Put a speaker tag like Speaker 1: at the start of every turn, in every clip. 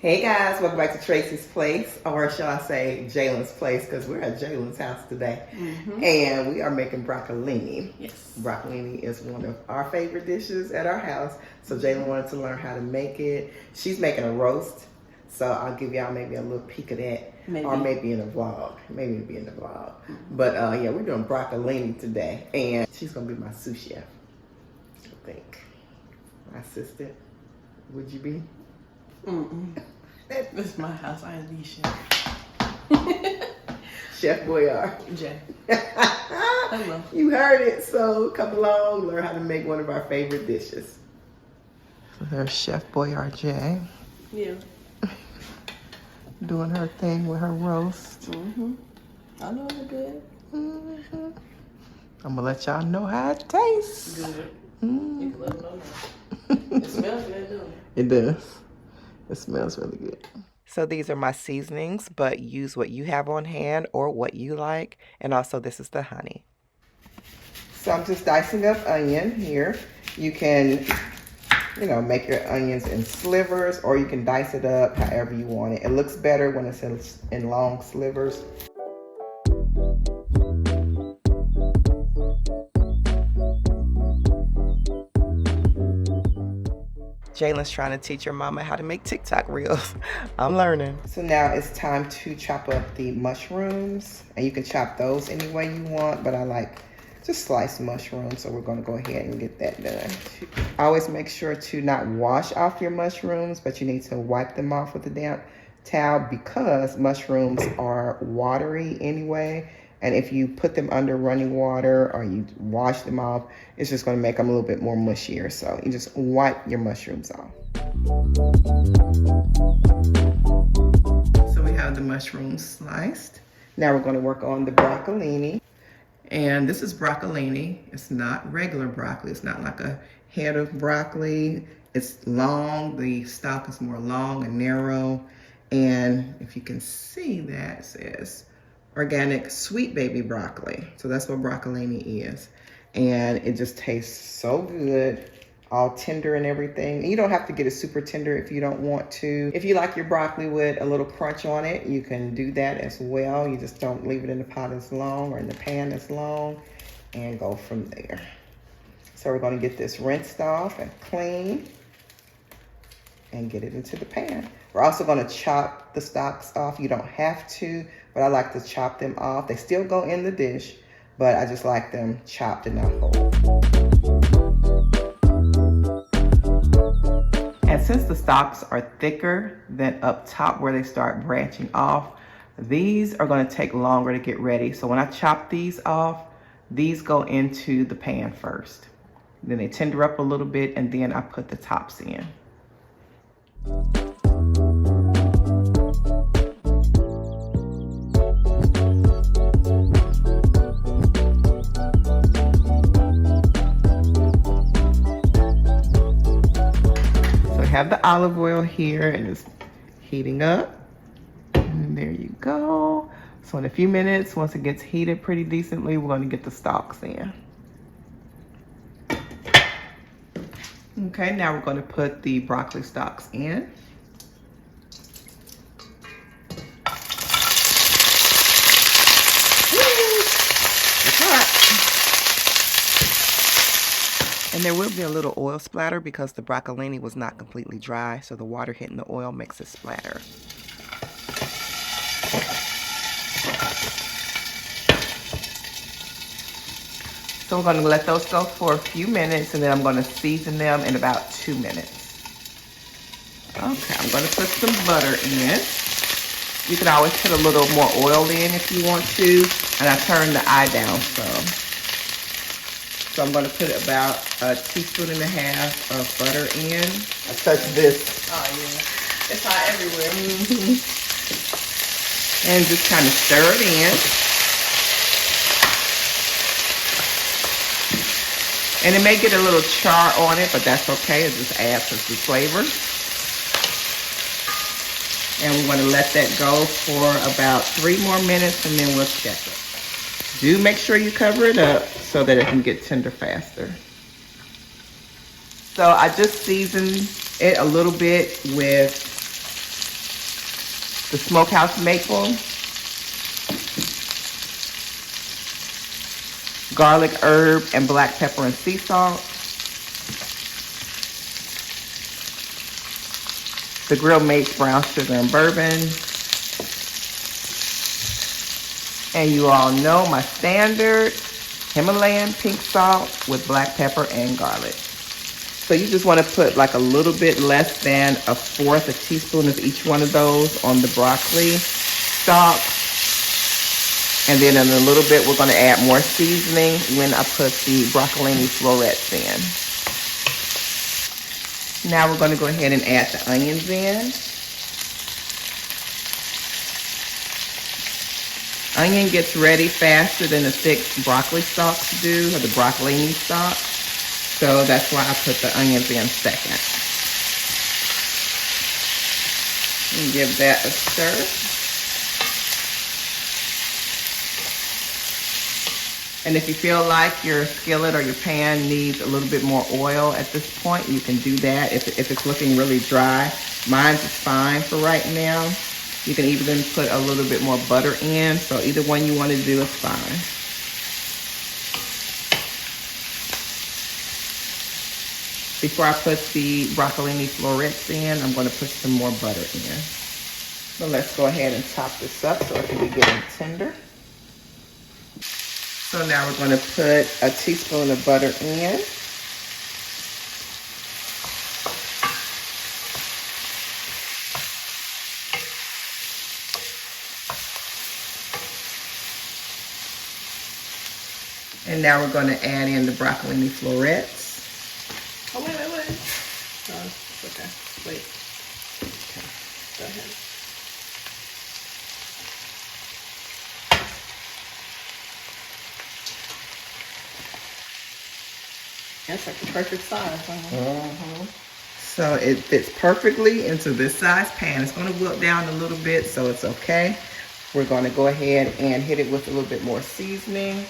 Speaker 1: Hey guys, welcome back to Tracie's Place, or shall I say Jalyn's Place, because we're at Jalyn's house today. And we are making broccolini.
Speaker 2: Yes.
Speaker 1: Broccolini is one of our favorite dishes at our house. So Jalyn wanted to learn how to make it. She's making a roast, so I'll give y'all maybe a little peek of that. Or maybe in a vlog. Maybe it'll be in the vlog. But yeah, we're doing broccolini today. And she's going to be my sous chef, I think. My assistant. Would you be?
Speaker 2: This is my house. I am the chef.
Speaker 1: Chef Boyard.
Speaker 2: Jay. Hello.
Speaker 1: You heard it, so come along, learn how to make one of our favorite dishes. So there's Chef Boyard Jay.
Speaker 2: Yeah.
Speaker 1: Doing her thing with her roast.
Speaker 2: I know it's good.
Speaker 1: I'm gonna let y'all know how it tastes.
Speaker 2: Good. You can let them know that. It smells good, doesn't it?
Speaker 1: It does. It smells really good. So these are my seasonings, but use what you have on hand or what you like. And also this is the honey. So I'm just dicing up onion here. You can, make your onions in slivers, or you can dice it up however you want it. It looks better when it's in long slivers. Jalyn's trying to teach her mama how to make TikTok reels. I'm learning. So now it's time to chop up the mushrooms. And you can chop those any way you want, but I like just sliced mushrooms, so we're gonna go ahead and get that done. Always make sure to not wash off your mushrooms, but you need to wipe them off with a damp towel because mushrooms are watery anyway. And if you put them under running water or you wash them off, it's just gonna make them a little bit more mushier. So you just wipe your mushrooms off. So we have the mushrooms sliced. Now we're gonna work on the broccolini. And this is broccolini. It's not regular broccoli. It's not like a head of broccoli. It's long. The stalk is more long and narrow. And if you can see that, it says organic sweet baby broccoli. So that's what broccolini is. And it just tastes so good, all tender and everything. And you don't have to get it super tender if you don't want to. If you like your broccoli with a little crunch on it, you can do that as well. You just don't leave it in the pot as long or in the pan as long, and go from there. So we're gonna get this rinsed off and clean and get it into the pan. We're also gonna chop the stalks off. You don't have to, but I like to chop them off. They still go in the dish, but I just like them chopped and not whole. And since the stalks are thicker than up top where they start branching off, these are gonna take longer to get ready. So when I chop these off, these go into the pan first. Then they tender up a little bit, and then I put the tops in. Have the olive oil here, and it's heating up. And there you go. So in a few minutes, once it gets heated pretty decently, we're going to get the stalks in. Okay, now we're going to put the broccoli stalks in. It's hot. And there will be a little oil splatter because the broccolini was not completely dry, so the water hitting the oil makes it splatter. So I'm going to let those go for a few minutes, and then I'm going to season them in about 2 minutes. Okay, I'm going to put some butter in. You can always put a little more oil in if you want to, and I turn the eye down some. So I'm going to put about 1.5 teaspoons of butter in. I touch this.
Speaker 2: Oh, yeah. It's hot everywhere.
Speaker 1: And just kind of stir it in. And it may get a little char on it, but that's okay. It just adds some flavor. And we're going to let that go for about 3 more minutes, and then we'll check it. Do make sure you cover it up so that it can get tender faster. So I just seasoned it a little bit with the smokehouse maple, garlic, herb, and black pepper and sea salt, the grilled mace, brown sugar, and bourbon. And you all know my standard Himalayan pink salt with black pepper and garlic. So you just want to put like a little bit less than a fourth, a teaspoon of each one of those on the broccoli stalks. And then in a little bit, we're going to add more seasoning when I put the broccolini florets in. Now we're going to go ahead and add the onions in. Onion gets ready faster than the thick broccoli stalks do, or the broccolini stalks. So that's why I put the onions in second. And give that a stir. And if you feel like your skillet or your pan needs a little bit more oil at this point, you can do that. If it's looking really dry, mine's is fine for right now. You can even put a little bit more butter in, so either one you want to do is fine. Before I put the broccolini florets in, I'm going to put some more butter in. So let's go ahead and top this up so it can be getting tender. So now we're going to put a teaspoon of butter in. And now we're going to add in the broccolini florets.
Speaker 2: Oh, wait. No, it's okay. Wait. Okay. Go ahead. That's like the perfect size.
Speaker 1: So it fits perfectly into this size pan. It's going to wilt down a little bit, so it's okay. We're going to go ahead and hit it with a little bit more seasoning.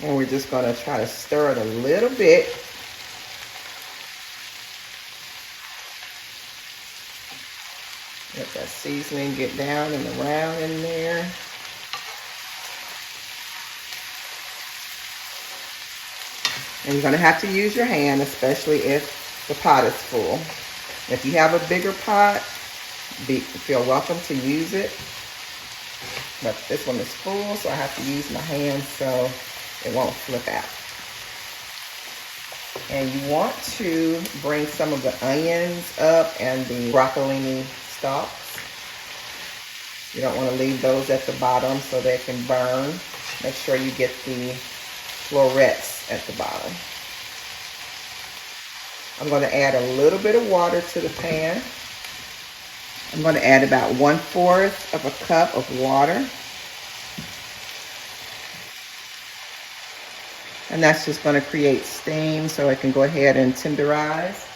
Speaker 1: And we're just going to try to stir it a little bit. Let that seasoning get down and around in there. And you're going to have to use your hand, especially if the pot is full. If you have a bigger pot, feel welcome to use it. But this one is full, so I have to use my hands so it won't flip out. And you want to bring some of the onions up and the broccolini stalks. You don't want to leave those at the bottom so they can burn. Make sure you get the florets at the bottom. I'm going to add a little bit of water to the pan. I'm going to add about 1/4 of a cup of water. And that's just going to create steam so it can go ahead and tenderize.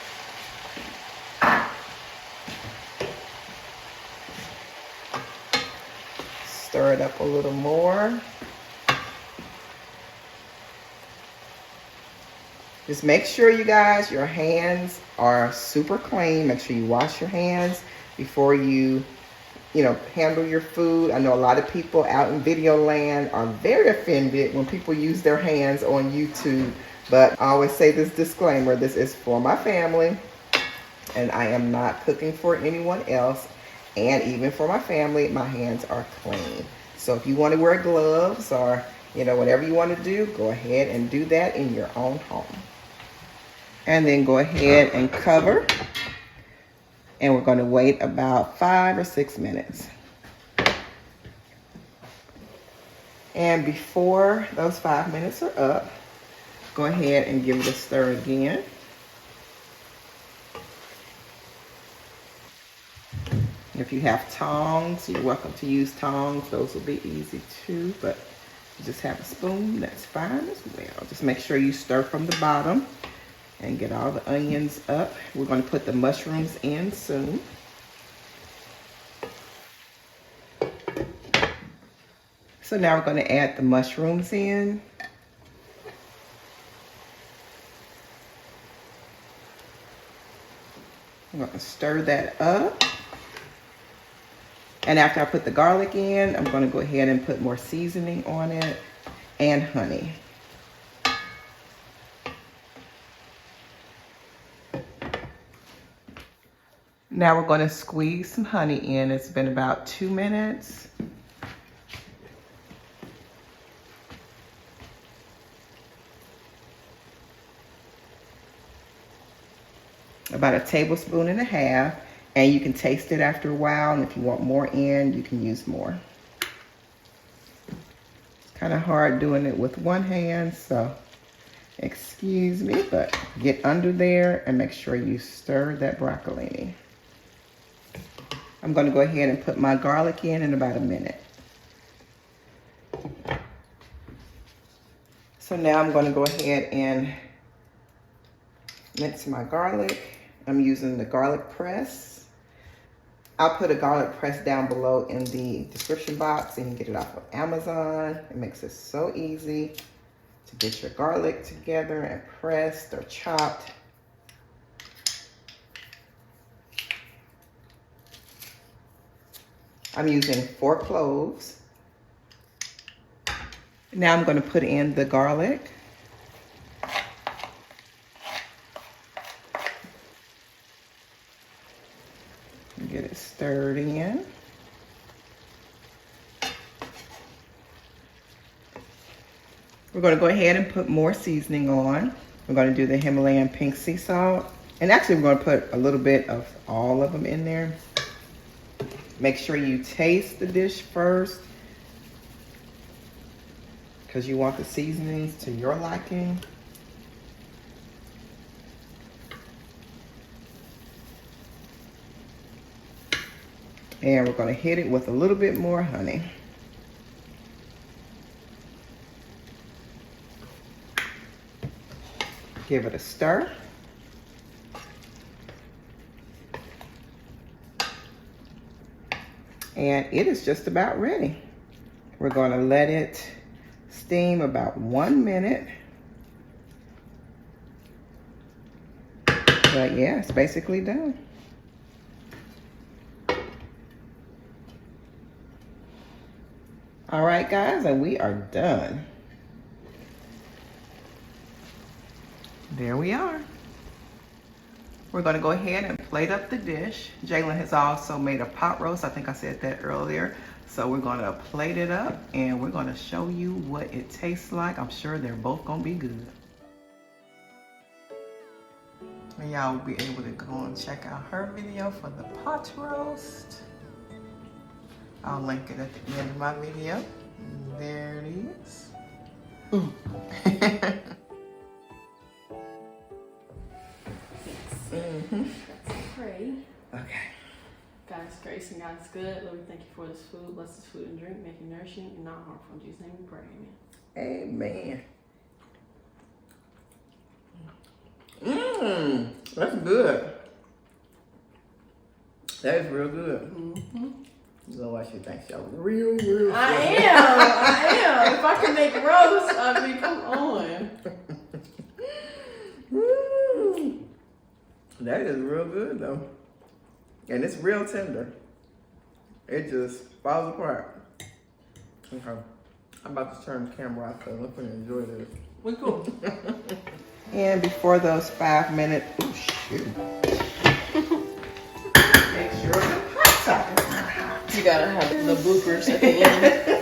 Speaker 1: Stir it up a little more. Just make sure, you guys, your hands are super clean. Make sure you wash your hands before you handle your food. I know a lot of people out in video land are very offended when people use their hands on YouTube. But I always say this disclaimer: this is for my family, and I am not cooking for anyone else. And even for my family, my hands are clean. So if you want to wear gloves or whatever you want to do, go ahead and do that in your own home. And then go ahead and cover. And we're going to wait about 5 or 6 minutes. And before those 5 minutes are up, go ahead and give it a stir again. If you have tongs, you're welcome to use tongs. Those will be easy too, but just have a spoon, that's fine as well. Just make sure you stir from the bottom and get all the onions up. We're going to put the mushrooms in soon. So now we're going to add the mushrooms in. I'm going to stir that up. And after I put the garlic in, I'm going to go ahead and put more seasoning on it and honey. Now we're going to squeeze some honey in. It's been about 2 minutes. About 1.5 tablespoons, and you can taste it after a while, and if you want more in, you can use more. It's kind of hard doing it with one hand, so excuse me, but get under there and make sure you stir that broccolini. I'm going to go ahead and put my garlic in about 1 minute. So now I'm going to go ahead and mince my garlic. I'm using the garlic press. I'll put a garlic press down below in the description box, and you can get it off of Amazon. It makes it so easy to get your garlic together and pressed or chopped. I'm using 4 cloves. Now I'm going to put in the garlic. Get it stirred in. We're going to go ahead and put more seasoning on. We're going to do the Himalayan pink sea salt. And actually we're going to put a little bit of all of them in there. Make sure you taste the dish first, because you want the seasonings to your liking. And we're going to hit it with a little bit more honey. Give it a stir. And it is just about ready. We're going to let it steam about 1 minute. But yeah, it's basically done. All right, guys, and we are done. There we are. We're going to go ahead and plate up the dish. Jalyn has also made a pot roast. I think I said that earlier. So we're going to plate it up, and we're going to show you what it tastes like. I'm sure they're both going to be good. And y'all will be able to go and check out her video for the pot roast. I'll link it at the end of my video. There it is.
Speaker 2: Let's pray.
Speaker 1: Okay.
Speaker 2: God's grace and God's good. Lord, we thank you for this food. Bless this food and drink, make it nourishing and not harmful. In Jesus' name we pray. Amen.
Speaker 1: Amen. That's good. That is real good. You know why she thinks y'all real
Speaker 2: I am. If I can make roast, I mean, come on.
Speaker 1: That is real good though. And it's real tender. It just falls apart. Okay. I'm about to turn the camera off, so I'm gonna enjoy this.
Speaker 2: We cool.
Speaker 1: And before those 5 minutes, oh shoot. Make sure the hot top is not hot.
Speaker 2: You gotta have the bloopers at the end.